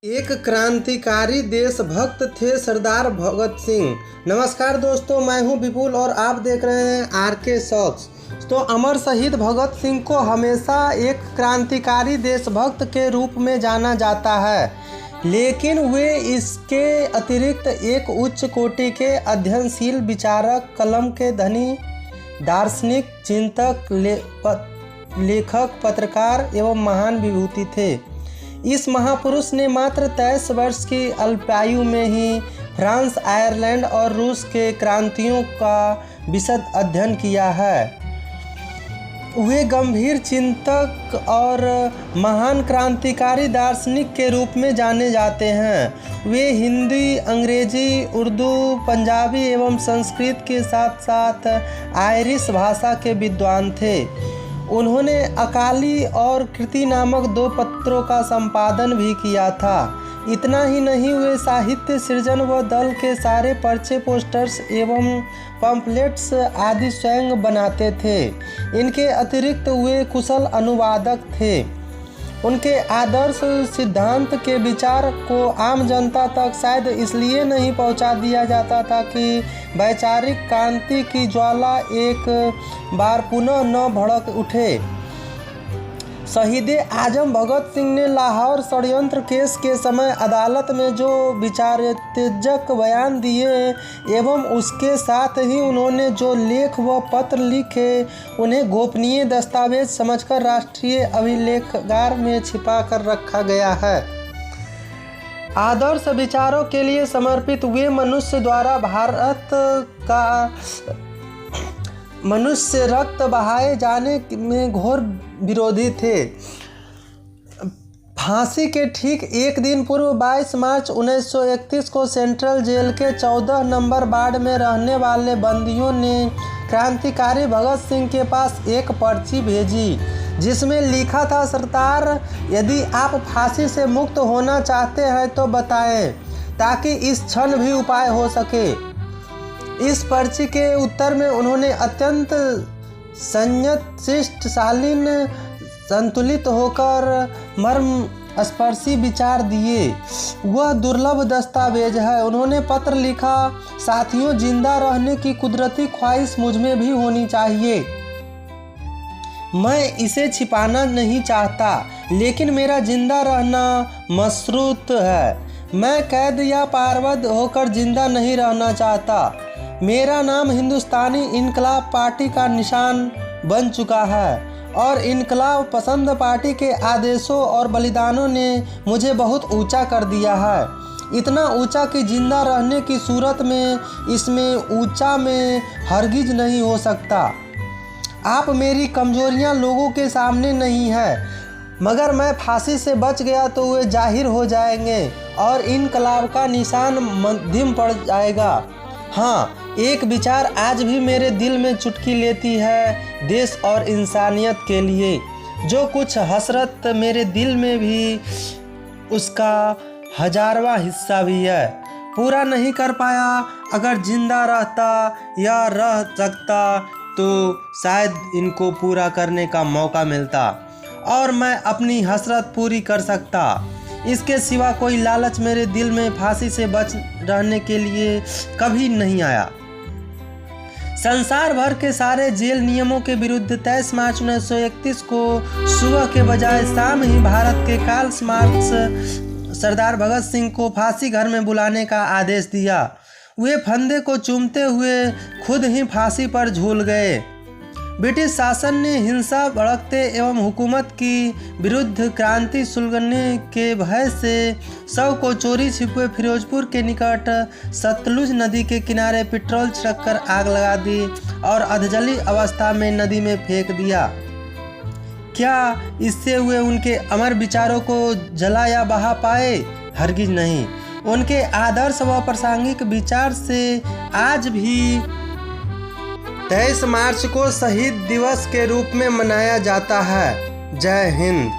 एक क्रांतिकारी देशभक्त थे सरदार भगत सिंह। नमस्कार दोस्तों, मैं हूं विपुल और आप देख रहे हैं आरके शॉर्ट्स। तो अमर शहीद भगत सिंह को हमेशा एक क्रांतिकारी देशभक्त के रूप में जाना जाता है, लेकिन वे इसके अतिरिक्त एक उच्च कोटि के अध्ययनशील विचारक, कलम के धनी, दार्शनिक, चिंतक, लेखक, पत्रकार एवं महान विभूति थे। इस महापुरुष ने मात्र 23 वर्ष की अल्पायु में ही फ्रांस, आयरलैंड और रूस के क्रांतियों का विशद अध्ययन किया है। वे गंभीर चिंतक और महान क्रांतिकारी दार्शनिक के रूप में जाने जाते हैं। वे हिंदी, अंग्रेजी, उर्दू, पंजाबी एवं संस्कृत के साथ साथ आयरिश भाषा के विद्वान थे। उन्होंने अकाली और कृति नामक 2 पत्रों का संपादन भी किया था। इतना ही नहीं, वे साहित्य सृजन व दल के सारे पर्चे, पोस्टर्स एवं पम्फलेट्स आदि स्वयं बनाते थे। इनके अतिरिक्त वे कुशल अनुवादक थे। उनके आदर्श सिद्धांत के विचार को आम जनता तक शायद इसलिए नहीं पहुंचा दिया जाता था कि वैचारिक क्रांति की ज्वाला एक बार पुनः न भड़क उठे। शहीद आजम भगत सिंह ने लाहौर षड्यंत्र केस के समय अदालत में जो विचारोत्तेजक बयान दिए एवं उसके साथ ही उन्होंने जो लेख व पत्र लिखे, उन्हें गोपनीय दस्तावेज समझकर राष्ट्रीय अभिलेखागार में छिपा कर रखा गया है। आदर्श विचारों के लिए समर्पित वे मनुष्य द्वारा भारत का मनुष्य रक्त बहाए जाने में घोर विरोधी थे। फांसी के ठीक एक दिन पूर्व 22 मार्च 1931 को सेंट्रल जेल के 14 नंबर वार्ड में रहने वाले बंदियों ने क्रांतिकारी भगत सिंह के पास एक पर्ची भेजी, जिसमें लिखा था, सरदार, यदि आप फांसी से मुक्त होना चाहते हैं तो बताएं, ताकि इस क्षण भी उपाय हो सके। इस पर्ची के उत्तर में उन्होंने अत्यंत संयत, शिष्ट, शालीन, संतुलित होकर मर्म स्पर्शी विचार दिए। वह दुर्लभ दस्तावेज है। उन्होंने पत्र लिखा, साथियों, जिंदा रहने की कुदरती ख्वाहिश मुझ में भी होनी चाहिए। मैं इसे छिपाना नहीं चाहता, लेकिन मेरा जिंदा रहना मशरूत है। मैं कैद या पारबद्ध होकर जिंदा नहीं रहना चाहता। मेरा नाम हिंदुस्तानी इनकलाब पार्टी का निशान बन चुका है और इनकलाब पसंद पार्टी के आदेशों और बलिदानों ने मुझे बहुत ऊंचा कर दिया है। इतना ऊंचा कि जिंदा रहने की सूरत में इसमें ऊंचा में हरगिज नहीं हो सकता। आप मेरी कमजोरियां लोगों के सामने नहीं है, मगर मैं फांसी से बच गया तो वे जाहिर हो जाएंगे और इनकलाब का निशान मध्यम पड़ जाएगा। हाँ, एक विचार आज भी मेरे दिल में चुटकी लेती है, देश और इंसानियत के लिए। जो कुछ हसरत मेरे दिल में भी उसका 1000वां हिस्सा भी है। पूरा नहीं कर पाया। अगर जिंदा रहता या रह सकता तो शायद इनको पूरा करने का मौका मिलता और मैं अपनी हसरत पूरी कर सकता। इसके सिवा कोई लालच मेरे दिल में फांसी से बच रहने के लिए कभी नहीं आया। संसार भर के सारे जेल नियमों के विरुद्ध 23 मार्च 1931 को सुबह के बजाय शाम ही भारत के कार्ल मार्क्स सरदार भगत सिंह को फांसी घर में बुलाने का आदेश दिया। वे फंदे को चूमते हुए खुद ही फांसी पर झूल गए। ब्रिटिश शासन ने हिंसा भड़कते एवं हुकूमत की विरुद्ध क्रांति सुलगने के भय से शव को चोरी छिपे फिरोजपुर के निकट सतलुज नदी के किनारे पेट्रोल छिड़ककर आग लगा दी और अधजली अवस्था में नदी में फेंक दिया। क्या इससे वे उनके अमर विचारों को जला या बहा पाए? हरगिज नहीं। उनके आदर्श व प्रासंगिक विचार से आज भी 23 मार्च को शहीद दिवस के रूप में मनाया जाता है। जय हिंद।